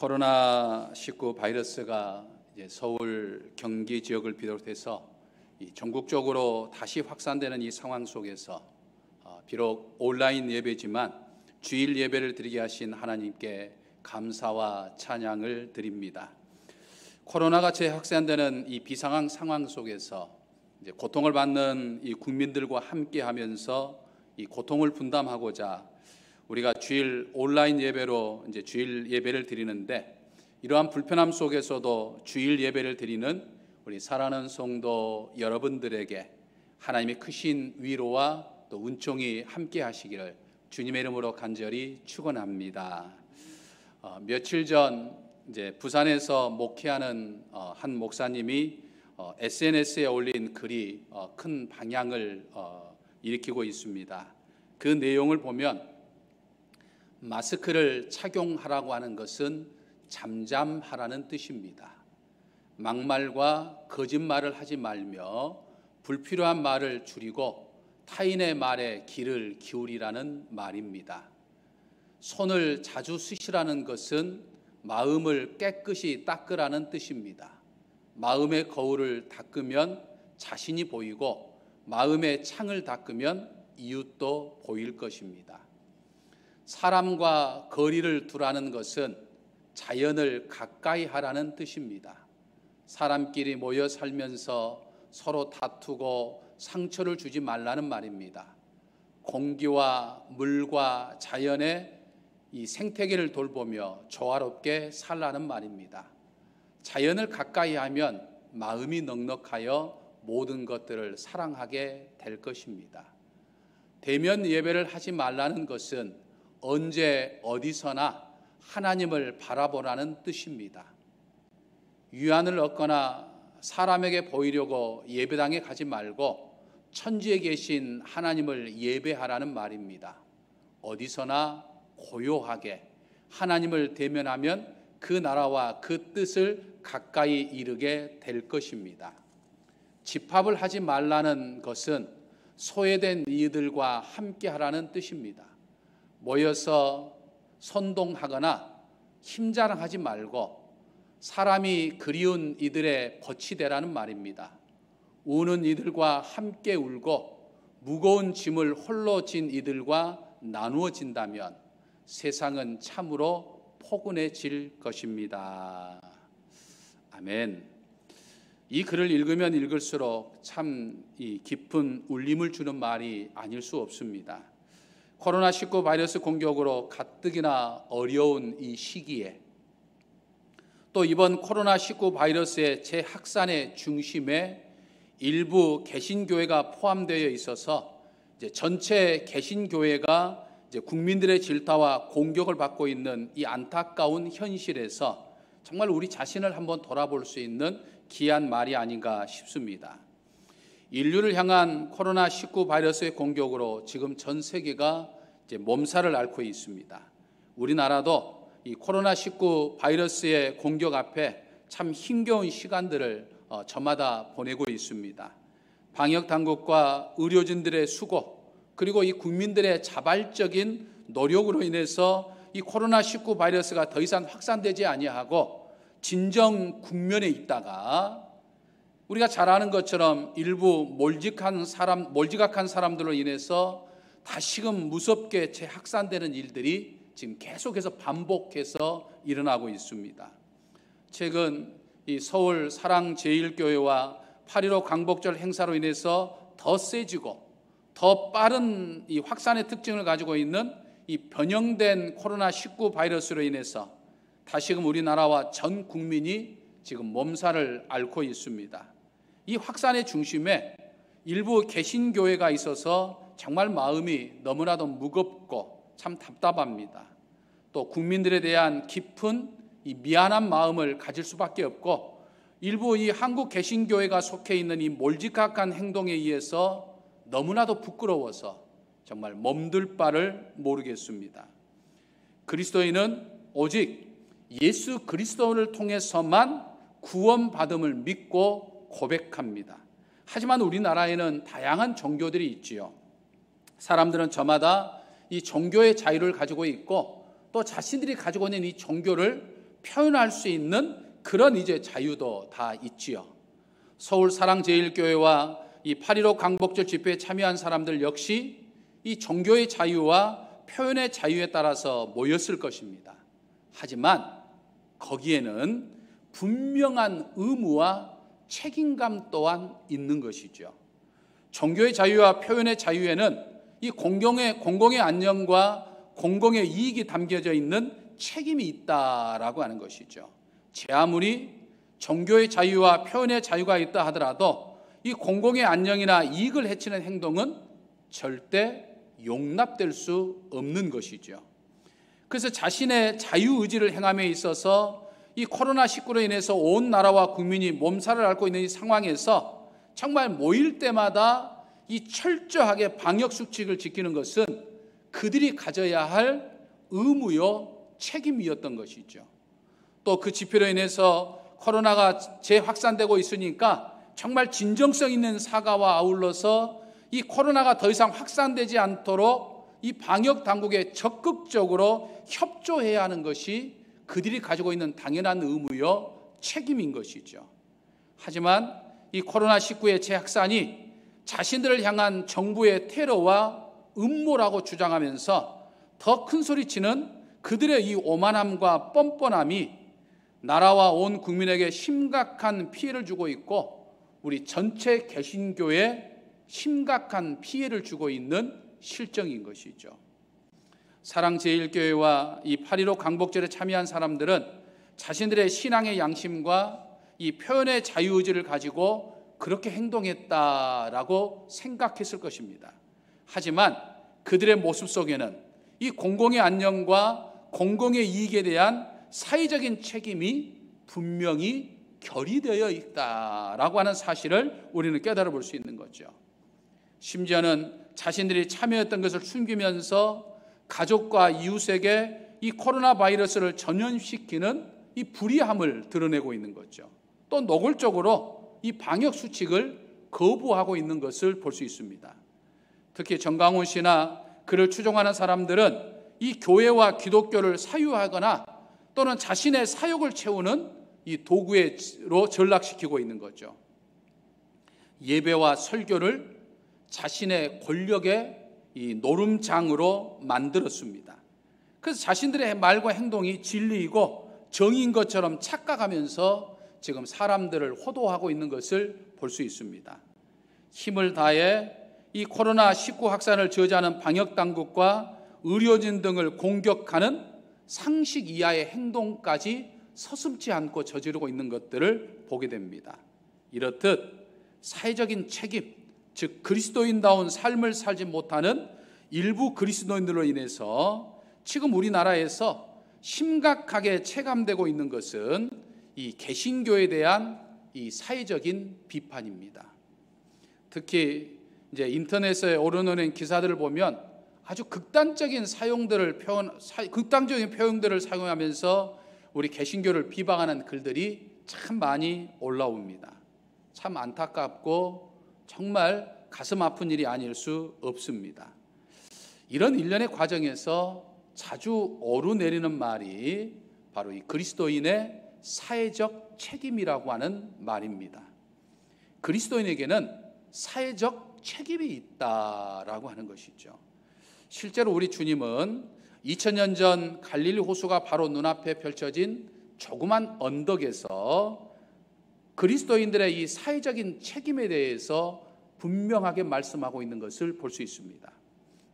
코로나19 바이러스가 이제 서울, 경기 지역을 비롯해서 전국적으로 다시 확산되는 이 상황 속에서 비록 온라인 예배지만 주일 예배를 드리게 하신 하나님께 감사와 찬양을 드립니다. 코로나가 재확산되는 이 비상한 상황 속에서 이제 고통을 받는 이 국민들과 함께하면서 이 고통을 분담하고자 우리가 주일 온라인 예배로 이제 주일 예배를 드리는데, 이러한 불편함 속에서도 주일 예배를 드리는 우리 사랑하는 성도 여러분들에게 하나님의 크신 위로와 또 은총이 함께 하시기를 주님의 이름으로 간절히 축원합니다. 며칠 전 이제 부산에서 목회하는 한 목사님이 SNS에 올린 글이 큰 방향을 일으키고 있습니다. 그 내용을 보면 마스크를 착용하라고 하는 것은 잠잠하라는 뜻입니다. 막말과 거짓말을 하지 말며 불필요한 말을 줄이고 타인의 말에 귀를 기울이라는 말입니다. 손을 자주 씻으라는 것은 마음을 깨끗이 닦으라는 뜻입니다. 마음의 거울을 닦으면 자신이 보이고 마음의 창을 닦으면 이웃도 보일 것입니다. 사람과 거리를 두라는 것은 자연을 가까이 하라는 뜻입니다. 사람끼리 모여 살면서 서로 다투고 상처를 주지 말라는 말입니다. 공기와 물과 자연의 이 생태계를 돌보며 조화롭게 살라는 말입니다. 자연을 가까이 하면 마음이 넉넉하여 모든 것들을 사랑하게 될 것입니다. 대면 예배를 하지 말라는 것은 언제 어디서나 하나님을 바라보라는 뜻입니다. 위안을 얻거나 사람에게 보이려고 예배당에 가지 말고 천지에 계신 하나님을 예배하라는 말입니다. 어디서나 고요하게 하나님을 대면하면 그 나라와 그 뜻을 가까이 이르게 될 것입니다. 집합을 하지 말라는 것은 소외된 이들과 함께 하라는 뜻입니다. 모여서 선동하거나 힘자랑하지 말고 사람이 그리운 이들의 벗이 되라는 말입니다. 우는 이들과 함께 울고 무거운 짐을 홀로 진 이들과 나누어진다면 세상은 참으로 포근해질 것입니다. 아멘. 이 글을 읽으면 읽을수록 참 이 깊은 울림을 주는 말이 아닐 수 없습니다. 코로나19 바이러스 공격으로 가뜩이나 어려운 이 시기에 또 이번 코로나19 바이러스의 재확산의 중심에 일부 개신교회가 포함되어 있어서 이제 전체 개신교회가 이제 국민들의 질타와 공격을 받고 있는 이 안타까운 현실에서 정말 우리 자신을 한번 돌아볼 수 있는 귀한 말이 아닌가 싶습니다. 인류를 향한 코로나19 바이러스의 공격으로 지금 전 세계가 이제 몸살을 앓고 있습니다. 우리나라도 이 코로나19 바이러스의 공격 앞에 참 힘겨운 시간들을 저마다 보내고 있습니다. 방역 당국과 의료진들의 수고, 그리고 이 국민들의 자발적인 노력으로 인해서 이 코로나19 바이러스가 더 이상 확산되지 아니하고 진정 국면에 있다가 우리가 잘 아는 것처럼 일부 몰직한 사람들로 인해서 다시금 무섭게 재확산되는 일들이 지금 계속해서 반복해서 일어나고 있습니다. 최근 이 서울 사랑제일교회와 8.15 광복절 행사로 인해서 더 세지고 더 빠른 이 확산의 특징을 가지고 있는 이 변형된 코로나19 바이러스로 인해서 다시금 우리나라와 전 국민이 지금 몸살을 앓고 있습니다. 이 확산의 중심에 일부 개신교회가 있어서 정말 마음이 너무나도 무겁고 참 답답합니다. 또 국민들에 대한 깊은 이 미안한 마음을 가질 수밖에 없고 일부 이 한국 개신교회가 속해 있는 이 몰지각한 행동에 의해서 너무나도 부끄러워서 정말 몸둘 바를 모르겠습니다. 그리스도인은 오직 예수 그리스도를 통해서만 구원받음을 믿고 고백합니다. 하지만 우리나라에는 다양한 종교들이 있지요. 사람들은 저마다 이 종교의 자유를 가지고 있고 또 자신들이 가지고 있는 이 종교를 표현할 수 있는 그런 이제 자유도 다 있지요. 서울 사랑제일교회와 이 8.15 광복절 집회에 참여한 사람들 역시 이 종교의 자유와 표현의 자유에 따라서 모였을 것입니다. 하지만 거기에는 분명한 의무와 책임감 또한 있는 것이죠. 종교의 자유와 표현의 자유에는 이 공공의 안녕과 공공의 이익이 담겨져 있는 책임이 있다라고 하는 것이죠. 제 아무리 종교의 자유와 표현의 자유가 있다 하더라도 이 공공의 안녕이나 이익을 해치는 행동은 절대 용납될 수 없는 것이죠. 그래서 자신의 자유의지를 행함에 있어서 이 코로나19로 인해서 온 나라와 국민이 몸살을 앓고 있는 이 상황에서 정말 모일 때마다 이 철저하게 방역수칙을 지키는 것은 그들이 가져야 할 의무요 책임이었던 것이죠. 또 그 집회로 인해서 코로나가 재확산되고 있으니까 정말 진정성 있는 사과와 아울러서 이 코로나가 더 이상 확산되지 않도록 이 방역 당국에 적극적으로 협조해야 하는 것이 그들이 가지고 있는 당연한 의무요 책임인 것이죠. 하지만 이 코로나19의 재확산이 자신들을 향한 정부의 테러와 음모라고 주장하면서 더 큰 소리치는 그들의 이 오만함과 뻔뻔함이 나라와 온 국민에게 심각한 피해를 주고 있고 우리 전체 개신교에 심각한 피해를 주고 있는 실정인 것이죠. 사랑제일교회와 이 8.15 광복절에 참여한 사람들은 자신들의 신앙의 양심과 이 표현의 자유의지를 가지고 그렇게 행동했다라고 생각했을 것입니다. 하지만 그들의 모습 속에는 이 공공의 안녕과 공공의 이익에 대한 사회적인 책임이 분명히 결의되어 있다라고 하는 사실을 우리는 깨달아 볼 수 있는 거죠. 심지어는 자신들이 참여했던 것을 숨기면서 가족과 이웃에게 이 코로나 바이러스를 전염시키는 이 불의함을 드러내고 있는 거죠. 또 노골적으로 이 방역 수칙을 거부하고 있는 것을 볼 수 있습니다. 특히 정강훈 씨나 그를 추종하는 사람들은 이 교회와 기독교를 사유하거나 또는 자신의 사욕을 채우는 이 도구로 전락시키고 있는 거죠. 예배와 설교를 자신의 권력의 이 노름장으로 만들었습니다. 그래서 자신들의 말과 행동이 진리이고 정의인 것처럼 착각하면서 지금 사람들을 호도하고 있는 것을 볼 수 있습니다. 힘을 다해 이 코로나19 확산을 저지하는 방역당국과 의료진 등을 공격하는 상식 이하의 행동까지 서슴지 않고 저지르고 있는 것들을 보게 됩니다. 이렇듯 사회적인 책임, 즉 그리스도인다운 삶을 살지 못하는 일부 그리스도인들로 인해서 지금 우리나라에서 심각하게 체감되고 있는 것은 이 개신교에 대한 이 사회적인 비판입니다. 특히 이제 인터넷에 오르는 기사들을 보면 아주 극단적인 극단적인 표현들을 사용하면서 우리 개신교를 비방하는 글들이 참 많이 올라옵니다. 참 안타깝고 정말 가슴 아픈 일이 아닐 수 없습니다. 이런 일련의 과정에서 자주 오르내리는 말이 바로 이 그리스도인의 사회적 책임이라고 하는 말입니다. 그리스도인에게는 사회적 책임이 있다라고 하는 것이죠. 실제로 우리 주님은 2000년 전 갈릴리 호수가 바로 눈앞에 펼쳐진 조그만 언덕에서 그리스도인들의 이 사회적인 책임에 대해서 분명하게 말씀하고 있는 것을 볼 수 있습니다.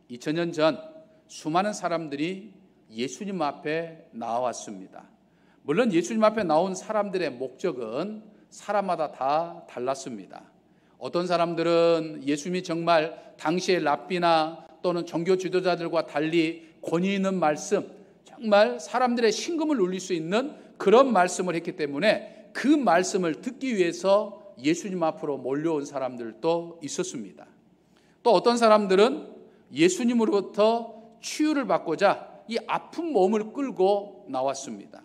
2000년 전 수많은 사람들이 예수님 앞에 나왔습니다. 물론 예수님 앞에 나온 사람들의 목적은 사람마다 다 달랐습니다. 어떤 사람들은 예수님이 정말 당시의 랍비나 또는 종교 지도자들과 달리 권위 있는 말씀, 정말 사람들의 심금을 울릴 수 있는 그런 말씀을 했기 때문에 그 말씀을 듣기 위해서 예수님 앞으로 몰려온 사람들도 있었습니다. 또 어떤 사람들은 예수님으로부터 치유를 받고자 이 아픈 몸을 끌고 나왔습니다.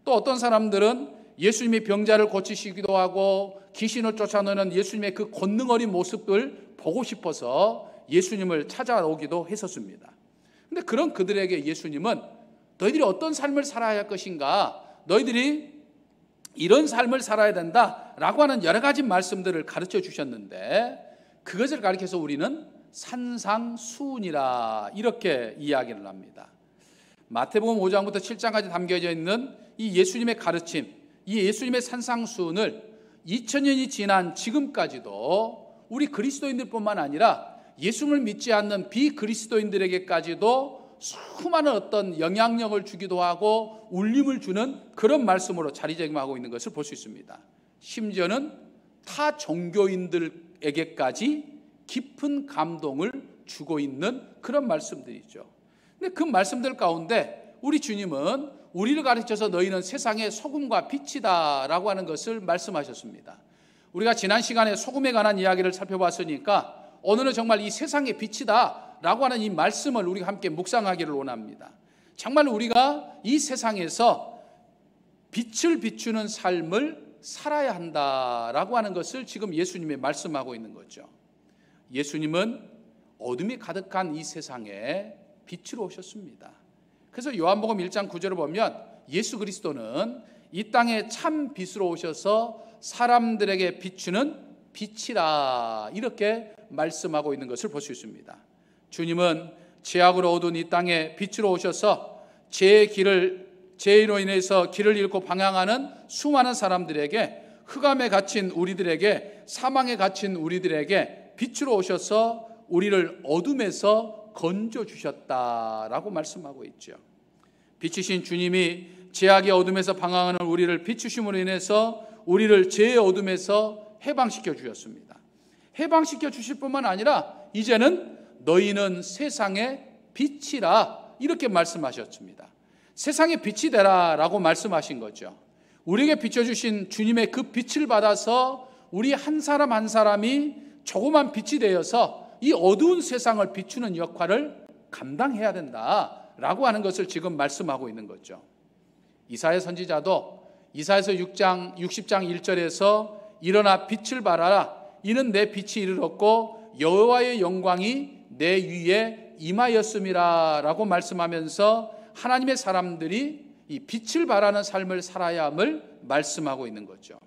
또 어떤 사람들은 예수님이 병자를 고치시기도 하고 귀신을 쫓아내는 예수님의 그 권능 어린 모습을 보고 싶어서 예수님을 찾아오기도 했었습니다. 그런데 그런 그들에게 예수님은 너희들이 어떤 삶을 살아야 할 것인가, 너희들이 이런 삶을 살아야 된다라고 하는 여러 가지 말씀들을 가르쳐 주셨는데, 그것을 가리켜서 우리는 산상수훈이라 이렇게 이야기를 합니다. 마태복음 5장부터 7장까지 담겨져 있는 이 예수님의 가르침, 이 예수님의 산상수훈을 2000년이 지난 지금까지도 우리 그리스도인들뿐만 아니라 예수를 믿지 않는 비그리스도인들에게까지도 수많은 어떤 영향력을 주기도 하고 울림을 주는 그런 말씀으로 자리매김하고 있는 것을 볼 수 있습니다. 심지어는 타 종교인들에게까지 깊은 감동을 주고 있는 그런 말씀들이죠. 근데 그 말씀들 가운데 우리 주님은 우리를 가르쳐서 너희는 세상의 소금과 빛이다 라고 하는 것을 말씀하셨습니다. 우리가 지난 시간에 소금에 관한 이야기를 살펴봤으니까 오늘은 정말 이 세상의 빛이다 라고 하는 이 말씀을 우리가 함께 묵상하기를 원합니다. 정말 우리가 이 세상에서 빛을 비추는 삶을 살아야 한다라고 하는 것을 지금 예수님이 말씀하고 있는 거죠. 예수님은 어둠이 가득한 이 세상에 빛으로 오셨습니다. 그래서 요한복음 1장 9절을 보면 예수 그리스도는 이 땅에 참 빛으로 오셔서 사람들에게 비추는 빛이라 이렇게 말씀하고 있는 것을 볼 수 있습니다. 주님은 죄악으로 어두운 이 땅에 빛으로 오셔서 죄로 인해서 길을 잃고 방황하는 수많은 사람들에게, 흑암에 갇힌 우리들에게, 사망에 갇힌 우리들에게 빛으로 오셔서 우리를 어둠에서 건져주셨다라고 말씀하고 있죠. 빛이신 주님이 죄악의 어둠에서 방황하는 우리를 비추심으로 인해서 우리를 죄의 어둠에서 해방시켜 주셨습니다. 해방시켜 주실 뿐만 아니라 이제는 너희는 세상의 빛이라 이렇게 말씀하셨습니다. 세상의 빛이 되라 라고 말씀하신 거죠. 우리에게 비춰주신 주님의 그 빛을 받아서 우리 한 사람 한 사람이 조그만 빛이 되어서 이 어두운 세상을 비추는 역할을 감당해야 된다라고 하는 것을 지금 말씀하고 있는 거죠. 이사야 선지자도 이사야서 60장 1절에서 일어나 빛을 발하라, 이는 내 빛이 이르렀고 여호와의 영광이 내 위에 임하였음이라 라고 말씀하면서 하나님의 사람들이 이 빛을 발하는 삶을 살아야 함을 말씀하고 있는 거죠.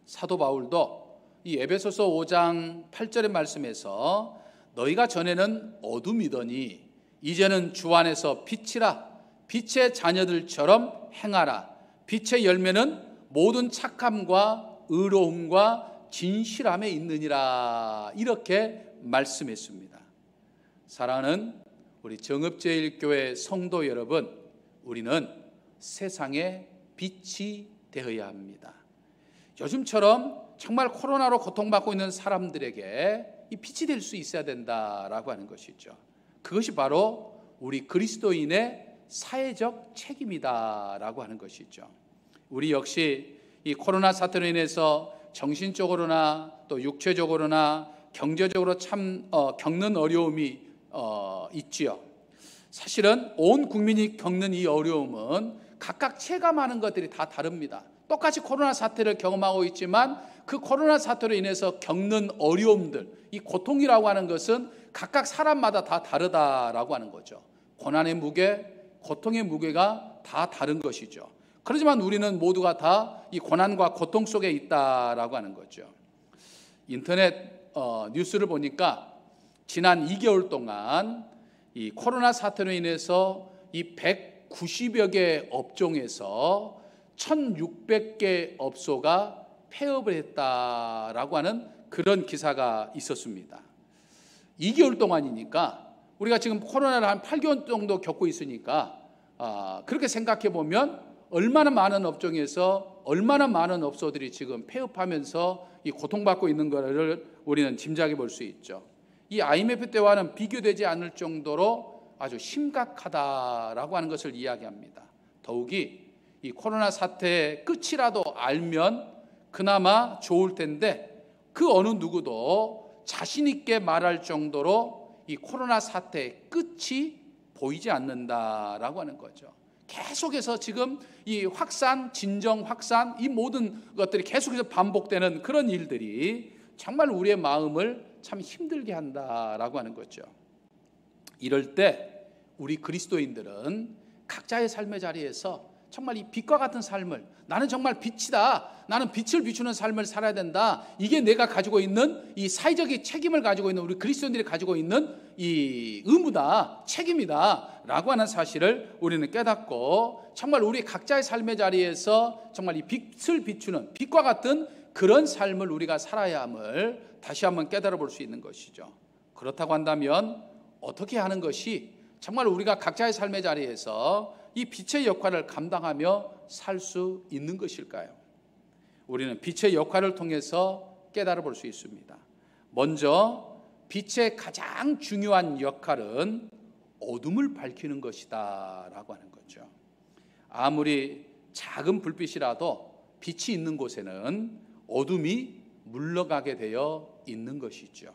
사도 바울도 이 에베소서 5장 8절의 말씀에서 너희가 전에는 어둠이더니 이제는 주 안에서 빛이라, 빛의 자녀들처럼 행하라. 빛의 열매는 모든 착함과 의로움과 진실함에 있느니라 이렇게 말씀했습니다. 사랑하는 우리 정읍제일교회 성도 여러분, 우리는 세상의 빛이 되어야 합니다. 요즘처럼 정말 코로나로 고통받고 있는 사람들에게 이 빛이 될 수 있어야 된다라고 하는 것이죠. 그것이 바로 우리 그리스도인의 사회적 책임이다라고 하는 것이죠. 우리 역시 이 코로나 사태로 인해서 정신적으로나 또 육체적으로나 경제적으로 참 겪는 어려움이 있지요. 사실은 온 국민이 겪는 이 어려움은 각각 체감하는 것들이 다 다릅니다. 똑같이 코로나 사태를 경험하고 있지만 그 코로나 사태로 인해서 겪는 어려움들, 이 고통이라고 하는 것은 각각 사람마다 다 다르다라고 하는 거죠. 고난의 무게, 고통의 무게가 다 다른 것이죠. 그렇지만 우리는 모두가 다 이 고난과 고통 속에 있다라고 하는 거죠. 인터넷 뉴스를 보니까 지난 2개월 동안 이 코로나 사태로 인해서 이 190여 개 업종에서 1600개 업소가 폐업을 했다라고 하는 그런 기사가 있었습니다. 2개월 동안이니까 우리가 지금 코로나를 한 8개월 정도 겪고 있으니까 그렇게 생각해 보면 얼마나 많은 업종에서 얼마나 많은 업소들이 지금 폐업하면서 이 고통받고 있는 것을 우리는 짐작해 볼 수 있죠. 이 IMF 때와는 비교되지 않을 정도로 아주 심각하다라고 하는 것을 이야기합니다. 더욱이 이 코로나 사태의 끝이라도 알면 그나마 좋을 텐데 그 어느 누구도 자신 있게 말할 정도로 이 코로나 사태의 끝이 보이지 않는다라고 하는 거죠. 계속해서 지금 이 확산, 진정 확산, 이 모든 것들이 계속해서 반복되는 그런 일들이 정말 우리의 마음을 참 힘들게 한다라고 하는 거죠. 이럴 때 우리 그리스도인들은 각자의 삶의 자리에서 정말 이 빛과 같은 삶을, 나는 정말 빛이다, 나는 빛을 비추는 삶을 살아야 된다, 이게 내가 가지고 있는 이 사회적인 책임을 가지고 있는 우리 그리스도인들이 가지고 있는 이 의무다, 책임이다 라고 하는 사실을 우리는 깨닫고, 정말 우리 각자의 삶의 자리에서 정말 이 빛을 비추는 빛과 같은 그런 삶을 우리가 살아야 함을 다시 한번 깨달아 볼 수 있는 것이죠. 그렇다고 한다면 어떻게 하는 것이 정말 우리가 각자의 삶의 자리에서 이 빛의 역할을 감당하며 살 수 있는 것일까요? 우리는 빛의 역할을 통해서 깨달아 볼 수 있습니다. 먼저 빛의 가장 중요한 역할은 어둠을 밝히는 것이다 라고 하는 거죠. 아무리 작은 불빛이라도 빛이 있는 곳에는 어둠이 물러가게 되어 있는 것이죠.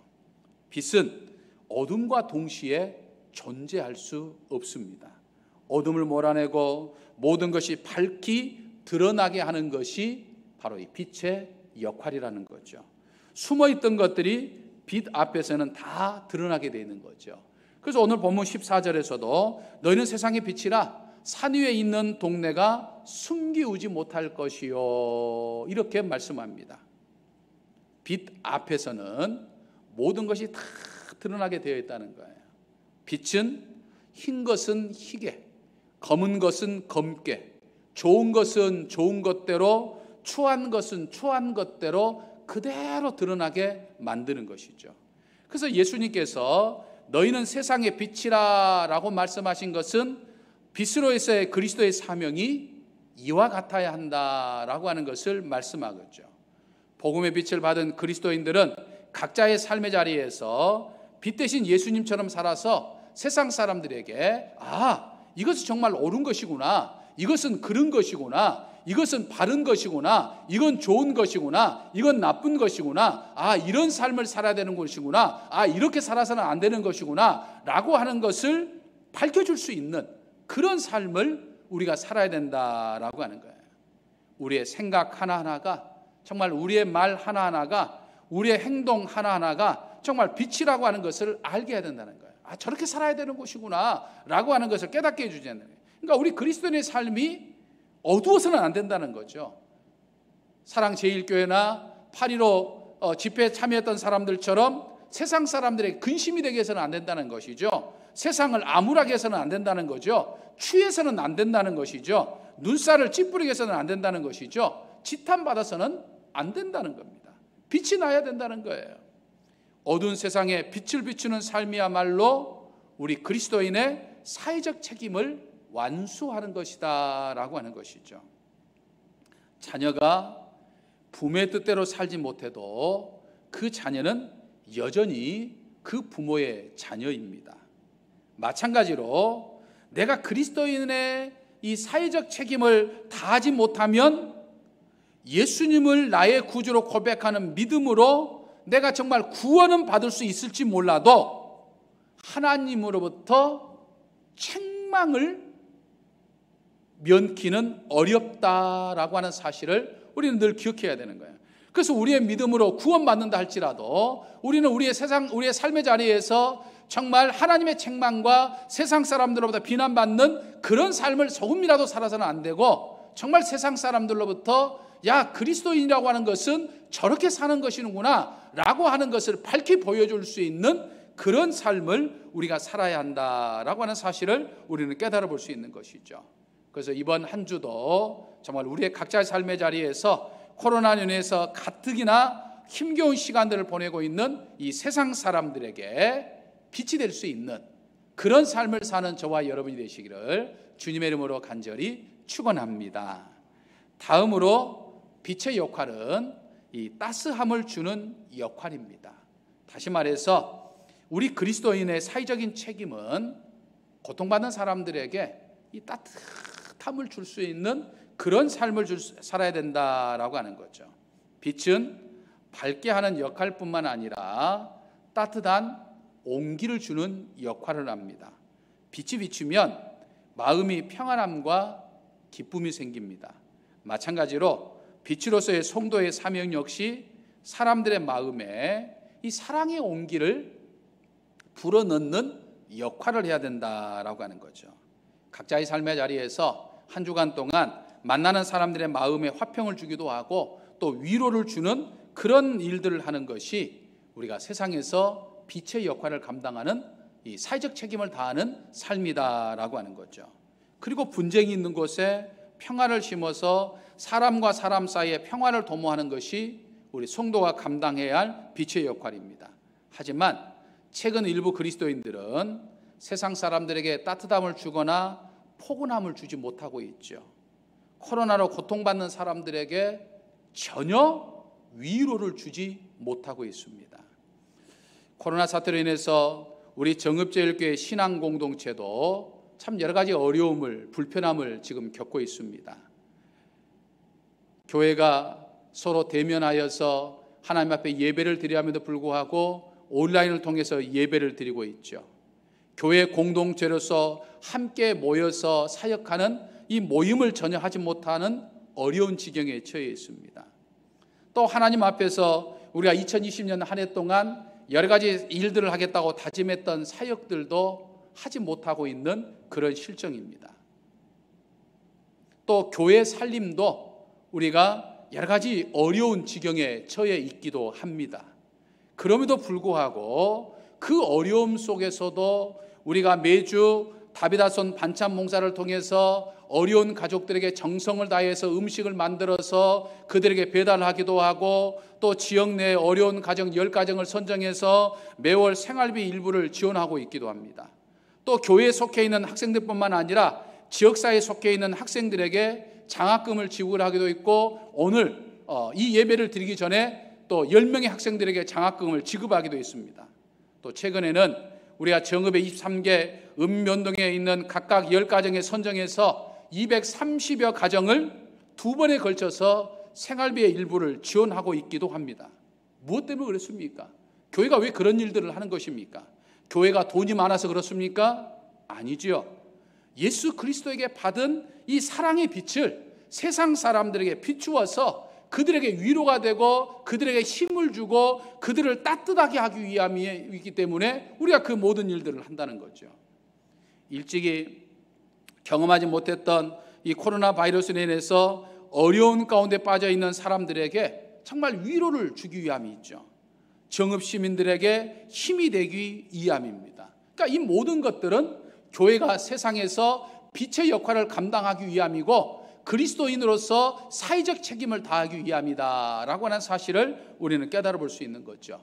빛은 어둠과 동시에 존재할 수 없습니다. 어둠을 몰아내고 모든 것이 밝히 드러나게 하는 것이 바로 이 빛의 역할이라는 거죠. 숨어있던 것들이 빛 앞에서는 다 드러나게 되어 있는 거죠. 그래서 오늘 본문 14절에서도 너희는 세상의 빛이라 산 위에 있는 동네가 숨기우지 못할 것이요 이렇게 말씀합니다. 빛 앞에서는 모든 것이 다 드러나게 되어 있다는 거예요. 빛은 흰 것은 희게, 검은 것은 검게, 좋은 것은 좋은 것대로, 추한 것은 추한 것대로 그대로 드러나게 만드는 것이죠. 그래서 예수님께서 너희는 세상의 빛이라 라고 말씀하신 것은 빛으로서의 그리스도의 사명이 이와 같아야 한다라고 하는 것을 말씀하겠죠. 복음의 빛을 받은 그리스도인들은 각자의 삶의 자리에서 빛 대신 예수님처럼 살아서 세상 사람들에게 이것은 정말 옳은 것이구나, 이것은 그른 것이구나, 이것은 바른 것이구나, 이건 좋은 것이구나, 이건 나쁜 것이구나, 이런 삶을 살아야 되는 것이구나, 이렇게 살아서는 안 되는 것이구나 라고 하는 것을 밝혀줄 수 있는 그런 삶을 우리가 살아야 된다라고 하는 거예요. 우리의 생각 하나하나가, 정말 우리의 말 하나하나가, 우리의 행동 하나하나가 정말 빛이라고 하는 것을 알게 해야 된다는 거예요. 저렇게 살아야 되는 것이구나 라고 하는 것을 깨닫게 해주잖아요. 그러니까 우리 그리스도인의 삶이 어두워서는 안 된다는 거죠. 사랑제일교회나 8.15 집회에 참여했던 사람들처럼 세상 사람들의 근심이 되게 해서는 안 된다는 것이죠. 세상을 암울하게 해서는 안 된다는 거죠. 취해서는 안 된다는 것이죠. 눈살을 찌푸리게 해서는 안 된다는 것이죠. 지탄받아서는 안 된다는 겁니다. 빛이 나야 된다는 거예요. 어두운 세상에 빛을 비추는 삶이야말로 우리 그리스도인의 사회적 책임을 완수하는 것이다 라고 하는 것이죠. 자녀가 부모의 뜻대로 살지 못해도 그 자녀는 여전히 그 부모의 자녀입니다. 마찬가지로 내가 그리스도인의 이 사회적 책임을 다하지 못하면 예수님을 나의 구주로 고백하는 믿음으로 내가 정말 구원은 받을 수 있을지 몰라도 하나님으로부터 책망을 면키는 어렵다라고 하는 사실을 우리는 늘 기억해야 되는 거예요. 그래서 우리의 믿음으로 구원받는다 할지라도 우리는 우리의 삶의 자리에서 정말 하나님의 책망과 세상 사람들로부터 비난받는 그런 삶을 조금이라도 살아서는 안 되고, 정말 세상 사람들로부터 그리스도인이라고 하는 것은 저렇게 사는 것이구나 라고 하는 것을 밝히 보여줄 수 있는 그런 삶을 우리가 살아야 한다라고 하는 사실을 우리는 깨달아 볼 수 있는 것이죠. 그래서 이번 한 주도 정말 우리의 각자의 삶의 자리에서 코로나로 인해서 가뜩이나 힘겨운 시간들을 보내고 있는 이 세상 사람들에게 빛이 될 수 있는 그런 삶을 사는 저와 여러분이 되시기를 주님의 이름으로 간절히 축원합니다. 다음으로 빛의 역할은 이 따스함을 주는 역할입니다. 다시 말해서 우리 그리스도인의 사회적인 책임은 고통받는 사람들에게 이 따뜻함을 줄 수 있는 그런 삶을 살아야 된다라고 하는 거죠. 빛은 밝게 하는 역할뿐만 아니라 따뜻한 온기를 주는 역할을 합니다. 빛이 비추면 마음이 평안함과 기쁨이 생깁니다. 마찬가지로 빛으로서의 성도의 사명 역시 사람들의 마음에 이 사랑의 온기를 불어넣는 역할을 해야 된다라고 하는 거죠. 각자의 삶의 자리에서 한 주간 동안 만나는 사람들의 마음에 화평을 주기도 하고 또 위로를 주는 그런 일들을 하는 것이 우리가 세상에서 빛의 역할을 감당하는 이 사회적 책임을 다하는 삶이다라고 하는 거죠. 그리고 분쟁이 있는 곳에 평화를 심어서 사람과 사람 사이에 평화를 도모하는 것이 우리 성도가 감당해야 할 빛의 역할입니다. 하지만 최근 일부 그리스도인들은 세상 사람들에게 따뜻함을 주거나 포근함을 주지 못하고 있죠. 코로나로 고통받는 사람들에게 전혀 위로를 주지 못하고 있습니다. 코로나 사태로 인해서 우리 정읍제일교회 신앙 공동체도 참 여러 가지 어려움을, 불편함을 지금 겪고 있습니다. 교회가 서로 대면하여서 하나님 앞에 예배를 드려야함에도 불구하고 온라인을 통해서 예배를 드리고 있죠. 교회 공동체로서 함께 모여서 사역하는 이 모임을 전혀 하지 못하는 어려운 지경에 처해 있습니다. 또 하나님 앞에서 우리가 2020년 한 해 동안 여러 가지 일들을 하겠다고 다짐했던 사역들도 하지 못하고 있는 그런 실정입니다. 또 교회 살림도 우리가 여러 가지 어려운 지경에 처해 있기도 합니다. 그럼에도 불구하고 그 어려움 속에서도 우리가 매주 다비다손 반찬 봉사를 통해서 어려운 가족들에게 정성을 다해서 음식을 만들어서 그들에게 배달하기도 하고 또 지역 내 어려운 가정 10가정을 선정해서 매월 생활비 일부를 지원하고 있기도 합니다. 또 교회에 속해 있는 학생들뿐만 아니라 지역사회에 속해 있는 학생들에게 장학금을 지불하기도 있고 오늘 이 예배를 드리기 전에 또 10명의 학생들에게 장학금을 지급하기도 있습니다. 또 최근에는 우리가 정읍의 23개 읍면동에 있는 각각 10가정에 선정해서 230여 가정을 2번에 걸쳐서 생활비의 일부를 지원하고 있기도 합니다. 무엇 때문에 그렇습니까? 교회가 왜 그런 일들을 하는 것입니까? 교회가 돈이 많아서 그렇습니까? 아니죠. 예수 그리스도에게 받은 이 사랑의 빛을 세상 사람들에게 비추어서 그들에게 위로가 되고 그들에게 힘을 주고 그들을 따뜻하게 하기 위함이기 때문에 우리가 그 모든 일들을 한다는 거죠. 일찍이 경험하지 못했던 이 코로나 바이러스로 인해서 어려운 가운데 빠져 있는 사람들에게 정말 위로를 주기 위함이 있죠. 정읍 시민들에게 힘이 되기 위함입니다. 그러니까 이 모든 것들은 교회가 세상에서 빛의 역할을 감당하기 위함이고 그리스도인으로서 사회적 책임을 다하기 위함이다라고 하는 사실을 우리는 깨달아 볼 수 있는 거죠.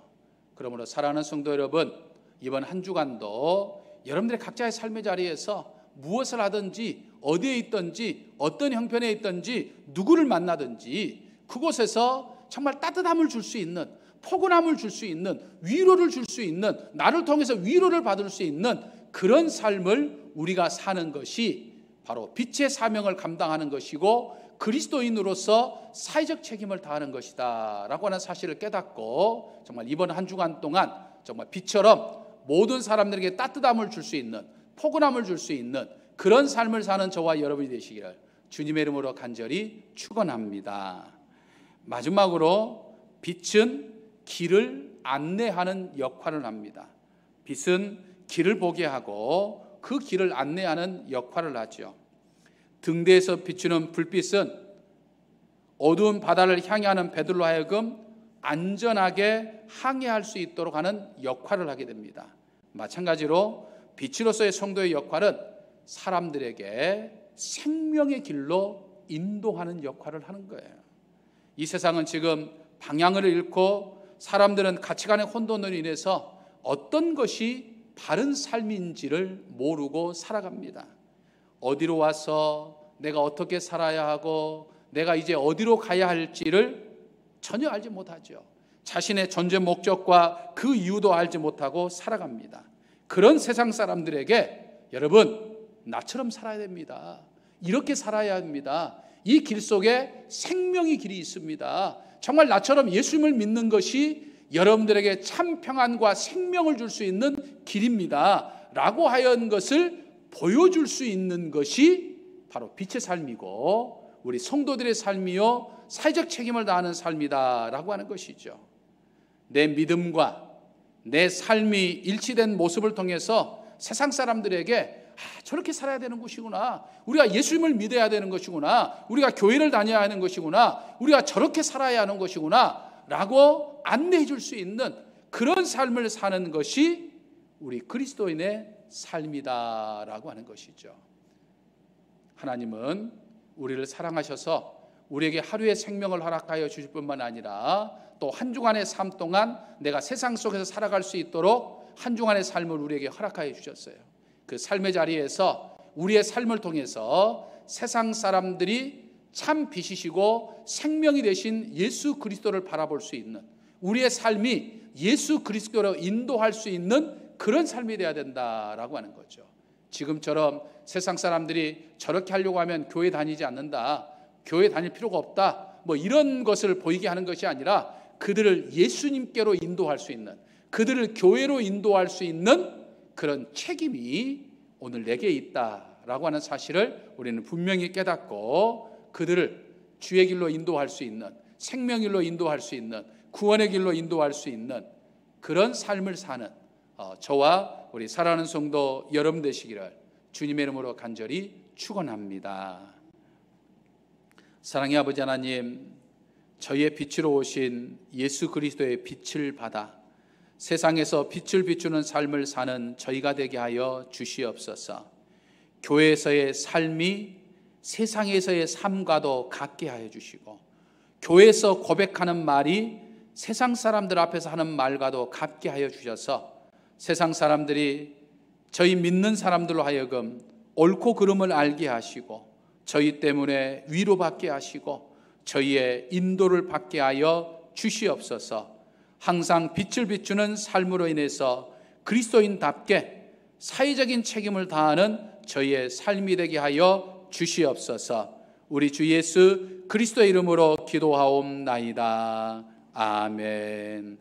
그러므로 사랑하는 성도 여러분, 이번 한 주간도 여러분들의 각자의 삶의 자리에서 무엇을 하든지 어디에 있든지 어떤 형편에 있든지 누구를 만나든지 그곳에서 정말 따뜻함을 줄 수 있는, 포근함을 줄 수 있는, 위로를 줄 수 있는, 나를 통해서 위로를 받을 수 있는 그런 삶을 우리가 사는 것이 바로 빛의 사명을 감당하는 것이고 그리스도인으로서 사회적 책임을 다하는 것이다 라고 하는 사실을 깨닫고 정말 이번 한 주간 동안 정말 빛처럼 모든 사람들에게 따뜻함을 줄 수 있는, 포근함을 줄 수 있는 그런 삶을 사는 저와 여러분이 되시기를 주님의 이름으로 간절히 축원합니다. 마지막으로 빛은 길을 안내하는 역할을 합니다. 빛은 길을 보게 하고 그 길을 안내하는 역할을 하죠. 등대에서 비추는 불빛은 어두운 바다를 향하는 배들로 하여금 안전하게 항해할 수 있도록 하는 역할을 하게 됩니다. 마찬가지로 빛으로서의 성도의 역할은 사람들에게 생명의 길로 인도하는 역할을 하는 거예요. 이 세상은 지금 방향을 잃고 사람들은 가치관의 혼돈으로 인해서 어떤 것이 바른 삶인지를 모르고 살아갑니다. 어디로 와서 내가 어떻게 살아야 하고 내가 이제 어디로 가야 할지를 전혀 알지 못하죠. 자신의 존재 목적과 그 이유도 알지 못하고 살아갑니다. 그런 세상 사람들에게 여러분, 나처럼 살아야 됩니다. 이렇게 살아야 합니다. 이 길 속에 생명의 길이 있습니다. 정말 나처럼 예수님을 믿는 것이 여러분들에게 참 평안과 생명을 줄 수 있는 길입니다 라고 하는 것을 보여줄 수 있는 것이 바로 빛의 삶이고 우리 성도들의 삶이요 사회적 책임을 다하는 삶이다 라고 하는 것이죠. 내 믿음과 내 삶이 일치된 모습을 통해서 세상 사람들에게 저렇게 살아야 되는 것이구나, 우리가 예수님을 믿어야 되는 것이구나, 우리가 교회를 다녀야 하는 것이구나, 우리가 저렇게 살아야 하는 것이구나 라고 안내해 줄 수 있는 그런 삶을 사는 것이 우리 그리스도인의 삶이다라고 하는 것이죠. 하나님은 우리를 사랑하셔서 우리에게 하루의 생명을 허락하여 주실 뿐만 아니라 또 한 주간의 삶 동안 내가 세상 속에서 살아갈 수 있도록 한 주간의 삶을 우리에게 허락하여 주셨어요. 그 삶의 자리에서 우리의 삶을 통해서 세상 사람들이 참 빛이시고 생명이 되신 예수 그리스도를 바라볼 수 있는, 우리의 삶이 예수 그리스도로 인도할 수 있는 그런 삶이 되어야 된다라고 하는 거죠. 지금처럼 세상 사람들이 저렇게 하려고 하면 교회 다니지 않는다, 교회 다닐 필요가 없다, 뭐 이런 것을 보이게 하는 것이 아니라 그들을 예수님께로 인도할 수 있는, 그들을 교회로 인도할 수 있는 그런 책임이 오늘 내게 있다라고 하는 사실을 우리는 분명히 깨닫고 그들을 주의 길로 인도할 수 있는, 생명의 길로 인도할 수 있는, 구원의 길로 인도할 수 있는 그런 삶을 사는 저와 우리 사랑하는 성도 여러분 되시기를 주님의 이름으로 간절히 축원합니다. 사랑의 아버지 하나님, 저희의 빛으로 오신 예수 그리스도의 빛을 받아 세상에서 빛을 비추는 삶을 사는 저희가 되게 하여 주시옵소서. 교회에서의 삶이 세상에서의 삶과도 같게 하여 주시고, 교회에서 고백하는 말이 세상 사람들 앞에서 하는 말과도 같게 하여 주셔서 세상 사람들이 저희 믿는 사람들로 하여금 옳고 그름을 알게 하시고 저희 때문에 위로받게 하시고 저희의 인도를 받게 하여 주시옵소서. 항상 빛을 비추는 삶으로 인해서 그리스도인답게 사회적인 책임을 다하는 저희의 삶이 되게 하여 주시옵소서. 우리 주 예수 그리스도의 이름으로 기도하옵나이다. 아멘.